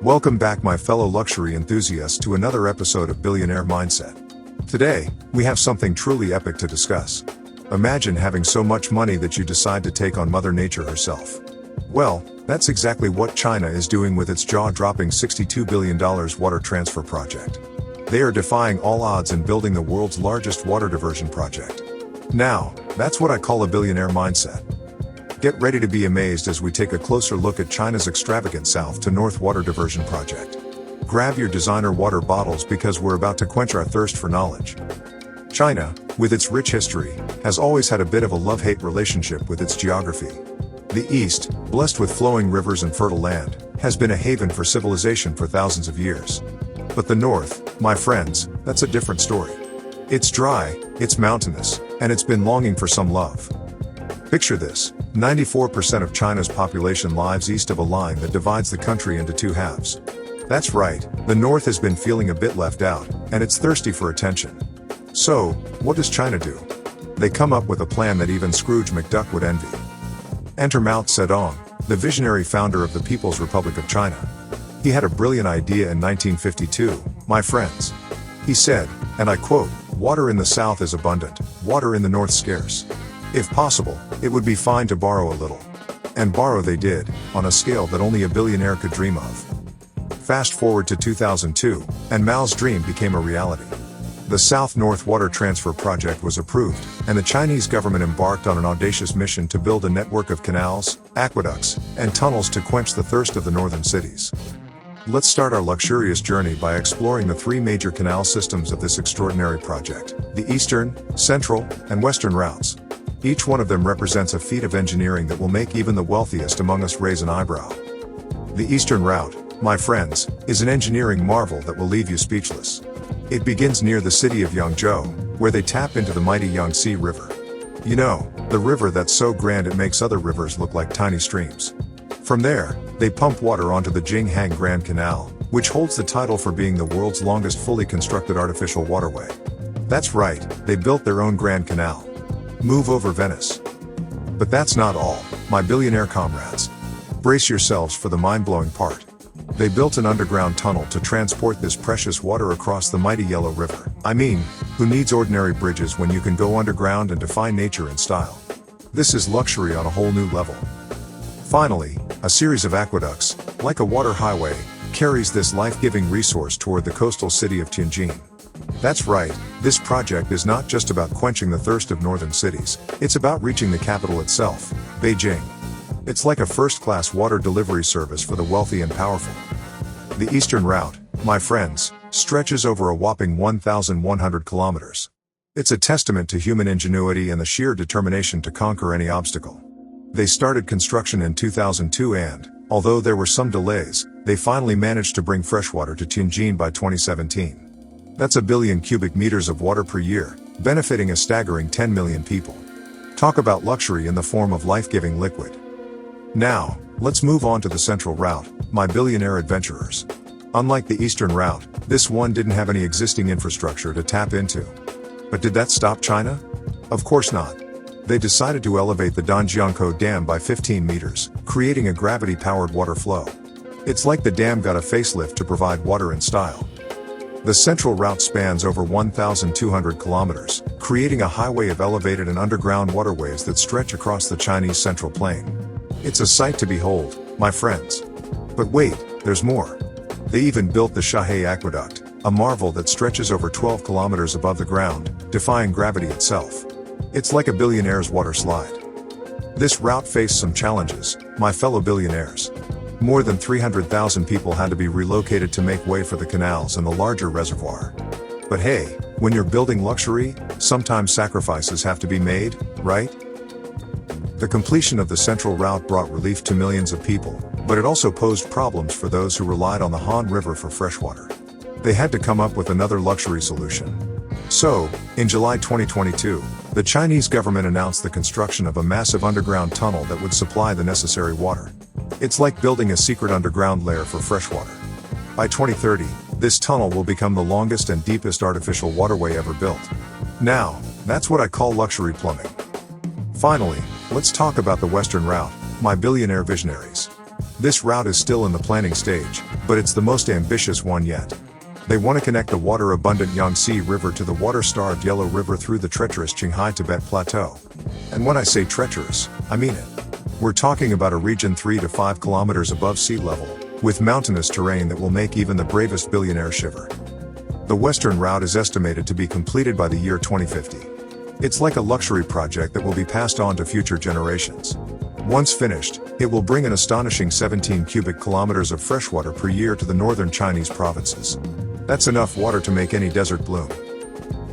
Welcome back, my fellow luxury enthusiasts, to another episode of Billionaire Mindset. Today, we have something truly epic to discuss. Imagine having so much money that you decide to take on Mother Nature herself. Well, that's exactly what China is doing with its jaw-dropping $62 billion water transfer project. They are defying all odds and building the world's largest water diversion project. Now, that's what I call a billionaire mindset. Get ready to be amazed as we take a closer look at China's extravagant south to north water diversion project. Grab your designer water bottles because we're about to quench our thirst for knowledge. China, with its rich history, has always had a bit of a love-hate relationship with its geography. The East, blessed with flowing rivers and fertile land, has been a haven for civilization for thousands of years. But the North, my friends, that's a different story. It's dry, it's mountainous, and it's been longing for some love. Picture this: 94% of China's population lives east of a line that divides the country into two halves. That's right, the North has been feeling a bit left out, and it's thirsty for attention. So, what does China do? They come up with a plan that even Scrooge McDuck would envy. Enter Mao Zedong, the visionary founder of the People's Republic of China. He had a brilliant idea in 1952, my friends. He said, and I quote, "Water in the south is abundant, water in the north scarce. If possible, it would be fine to borrow a little." And borrow they did, on a scale that only a billionaire could dream of. Fast forward to 2002, and Mao's dream became a reality. The South-North Water Transfer Project was approved, and the Chinese government embarked on an audacious mission to build a network of canals, aqueducts, and tunnels to quench the thirst of the northern cities. Let's start our luxurious journey by exploring the three major canal systems of this extraordinary project: the Eastern, Central, and Western routes. Each one of them represents a feat of engineering that will make even the wealthiest among us raise an eyebrow. The Eastern route, my friends, is an engineering marvel that will leave you speechless. It begins near the city of Yangzhou, where they tap into the mighty Yangtze River. You know, the river that's so grand it makes other rivers look like tiny streams. From there, they pump water onto the Jinghang Grand Canal, which holds the title for being the world's longest fully constructed artificial waterway. That's right, they built their own Grand Canal. Move over Venice. But that's not all, my billionaire comrades. Brace yourselves for the mind-blowing part. They built an underground tunnel to transport this precious water across the mighty Yellow River. I mean, who needs ordinary bridges when you can go underground and defy nature in style? This is luxury on a whole new level. Finally, a series of aqueducts, like a water highway, carries this life-giving resource toward the coastal city of Tianjin. That's right, this project is not just about quenching the thirst of northern cities, it's about reaching the capital itself, Beijing. It's like a first-class water delivery service for the wealthy and powerful. The Eastern route, my friends, stretches over a whopping 1,100 kilometers. It's a testament to human ingenuity and the sheer determination to conquer any obstacle. They started construction in 2002 and, although there were some delays, they finally managed to bring freshwater to Tianjin by 2017. That's a billion cubic meters of water per year, benefiting a staggering 10 million people. Talk about luxury in the form of life-giving liquid. Now, let's move on to the Central route, my billionaire adventurers. Unlike the Eastern route, this one didn't have any existing infrastructure to tap into. But did that stop China? Of course not. They decided to elevate the Danjiangkou Dam by 15 meters, creating a gravity-powered water flow. It's like the dam got a facelift to provide water in style. The Central route spans over 1,200 kilometers, creating a highway of elevated and underground waterways that stretch across the Chinese Central Plain. It's a sight to behold, my friends. But wait, there's more. They even built the Shahe Aqueduct, a marvel that stretches over 12 kilometers above the ground, defying gravity itself. It's like a billionaire's water slide. This route faced some challenges, my fellow billionaires. More than 300,000 people had to be relocated to make way for the canals and the larger reservoir. But hey, when you're building luxury, sometimes sacrifices have to be made, right? The completion of the Central route brought relief to millions of people, but it also posed problems for those who relied on the Han River for freshwater. They had to come up with another luxury solution. So, in July 2022, the Chinese government announced the construction of a massive underground tunnel that would supply the necessary water. It's like building a secret underground lair for freshwater. By 2030, this tunnel will become the longest and deepest artificial waterway ever built. Now, that's what I call luxury plumbing. Finally, let's talk about the Western route, my billionaire visionaries. This route is still in the planning stage, but it's the most ambitious one yet. They want to connect the water-abundant Yangtze River to the water-starved Yellow River through the treacherous Qinghai Tibet Plateau. And when I say treacherous, I mean it. We're talking about a region 3 to 5 kilometers above sea level, with mountainous terrain that will make even the bravest billionaire shiver. The western route is estimated to be completed by the year 2050. It's like a luxury project that will be passed on to future generations. Once finished, it will bring an astonishing 17 cubic kilometers of freshwater per year to the northern Chinese provinces. That's enough water to make any desert bloom.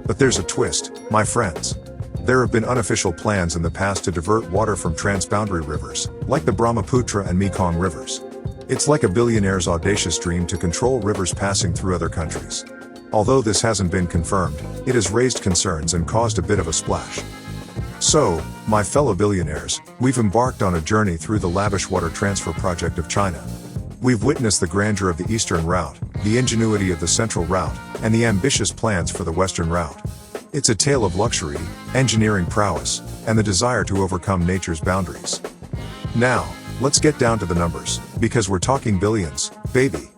But there's a twist, my friends. There have been unofficial plans in the past to divert water from transboundary rivers, like the Brahmaputra and Mekong rivers. It's like a billionaire's audacious dream to control rivers passing through other countries. Although this hasn't been confirmed, it has raised concerns and caused a bit of a splash. So, my fellow billionaires, we've embarked on a journey through the lavish water transfer project of China. We've witnessed the grandeur of the eastern route, the ingenuity of the central route, and the ambitious plans for the western route. It's a tale of luxury, engineering prowess, and the desire to overcome nature's boundaries. Now, let's get down to the numbers, because we're talking billions, baby.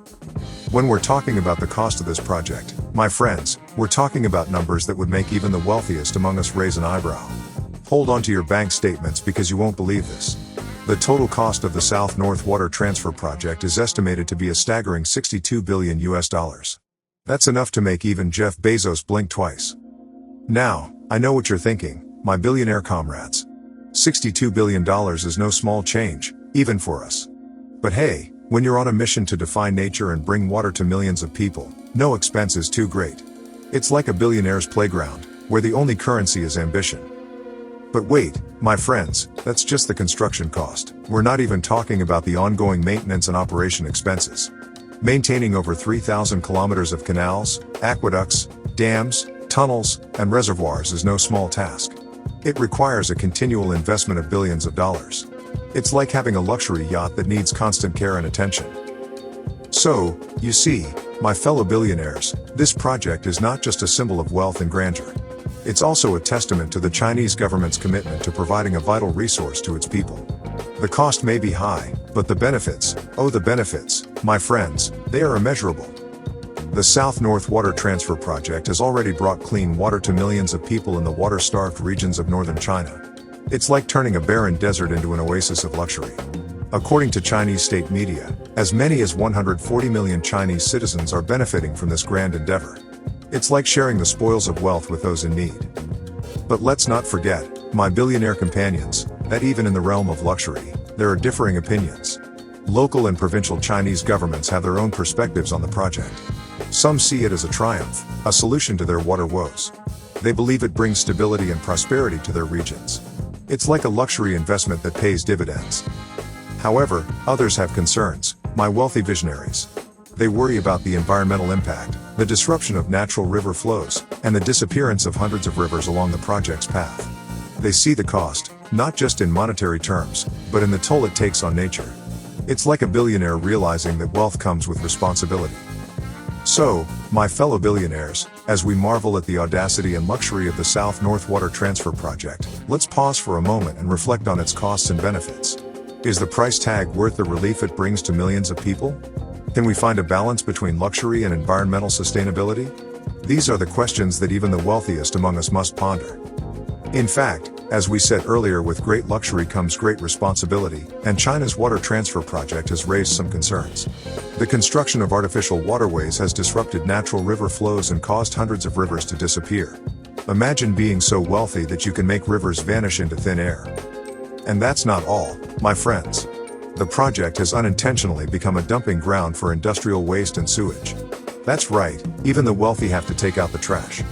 When we're talking about the cost of this project, my friends, we're talking about numbers that would make even the wealthiest among us raise an eyebrow. Hold on to your bank statements because you won't believe this. The total cost of the South-North Water Transfer Project is estimated to be a staggering $62 billion. That's enough to make even Jeff Bezos blink twice. Now, I know what you're thinking, my billionaire comrades. $62 billion is no small change, even for us. But hey, when you're on a mission to defy nature and bring water to millions of people, no expense is too great. It's like a billionaire's playground, where the only currency is ambition. But wait, my friends, that's just the construction cost. We're not even talking about the ongoing maintenance and operation expenses. Maintaining over 3,000 kilometers of canals, aqueducts, dams, tunnels, and reservoirs is no small task. It requires a continual investment of billions of dollars. It's like having a luxury yacht that needs constant care and attention. So, you see, my fellow billionaires, this project is not just a symbol of wealth and grandeur. It's also a testament to the Chinese government's commitment to providing a vital resource to its people. The cost may be high, but the benefits, oh the benefits, my friends, they are immeasurable. The South-North Water Transfer Project has already brought clean water to millions of people in the water-starved regions of northern China. It's like turning a barren desert into an oasis of luxury. According to Chinese state media, as many as 140 million Chinese citizens are benefiting from this grand endeavor. It's like sharing the spoils of wealth with those in need. But let's not forget, my billionaire companions, that even in the realm of luxury, there are differing opinions. Local and provincial Chinese governments have their own perspectives on the project. Some see it as a triumph, a solution to their water woes. They believe it brings stability and prosperity to their regions. It's like a luxury investment that pays dividends. However, others have concerns, my wealthy visionaries. They worry about the environmental impact, the disruption of natural river flows, and the disappearance of hundreds of rivers along the project's path. They see the cost, not just in monetary terms, but in the toll it takes on nature. It's like a billionaire realizing that wealth comes with responsibility. So, my fellow billionaires, as we marvel at the audacity and luxury of the South-North Water Transfer Project, let's pause for a moment and reflect on its costs and benefits. Is the price tag worth the relief it brings to millions of people? Can we find a balance between luxury and environmental sustainability? These are the questions that even the wealthiest among us must ponder. In fact, as we said earlier, with great luxury comes great responsibility, and China's water transfer project has raised some concerns. The construction of artificial waterways has disrupted natural river flows and caused hundreds of rivers to disappear. Imagine being so wealthy that you can make rivers vanish into thin air. And that's not all, my friends. The project has unintentionally become a dumping ground for industrial waste and sewage. That's right, even the wealthy have to take out the trash.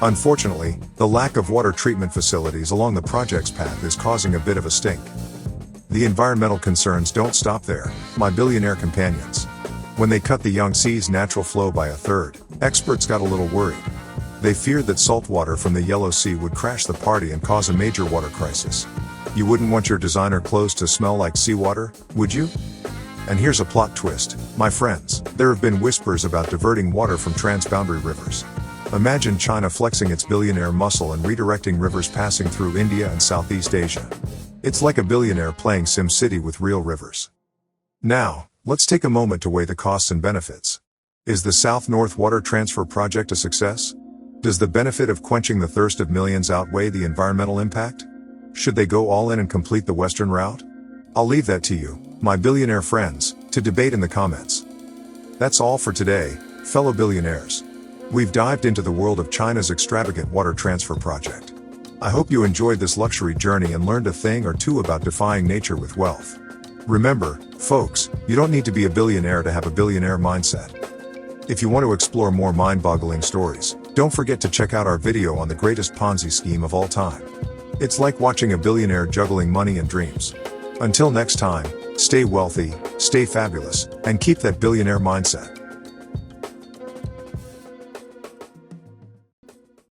Unfortunately, the lack of water treatment facilities along the project's path is causing a bit of a stink. The environmental concerns don't stop there, my billionaire companions. When they cut the Yangtze's natural flow by a third, experts got a little worried. They feared that salt water from the Yellow Sea would crash the party and cause a major water crisis. You wouldn't want your designer clothes to smell like seawater, would you? And here's a plot twist, my friends. There have been whispers about diverting water from transboundary rivers. Imagine China flexing its billionaire muscle and redirecting rivers passing through India and Southeast Asia. It's like a billionaire playing SimCity with real rivers. Now, let's take a moment to weigh the costs and benefits. Is the South-North Water Transfer Project a success? Does the benefit of quenching the thirst of millions outweigh the environmental impact? Should they go all in and complete the Western route? I'll leave that to you, my billionaire friends, to debate in the comments. That's all for today, fellow billionaires. We've dived into the world of China's extravagant water transfer project. I hope you enjoyed this luxury journey and learned a thing or two about defying nature with wealth. Remember, folks, you don't need to be a billionaire to have a billionaire mindset. If you want to explore more mind-boggling stories, don't forget to check out our video on the greatest Ponzi scheme of all time. It's like watching a billionaire juggling money and dreams. Until next time, stay wealthy, stay fabulous, and keep that billionaire mindset.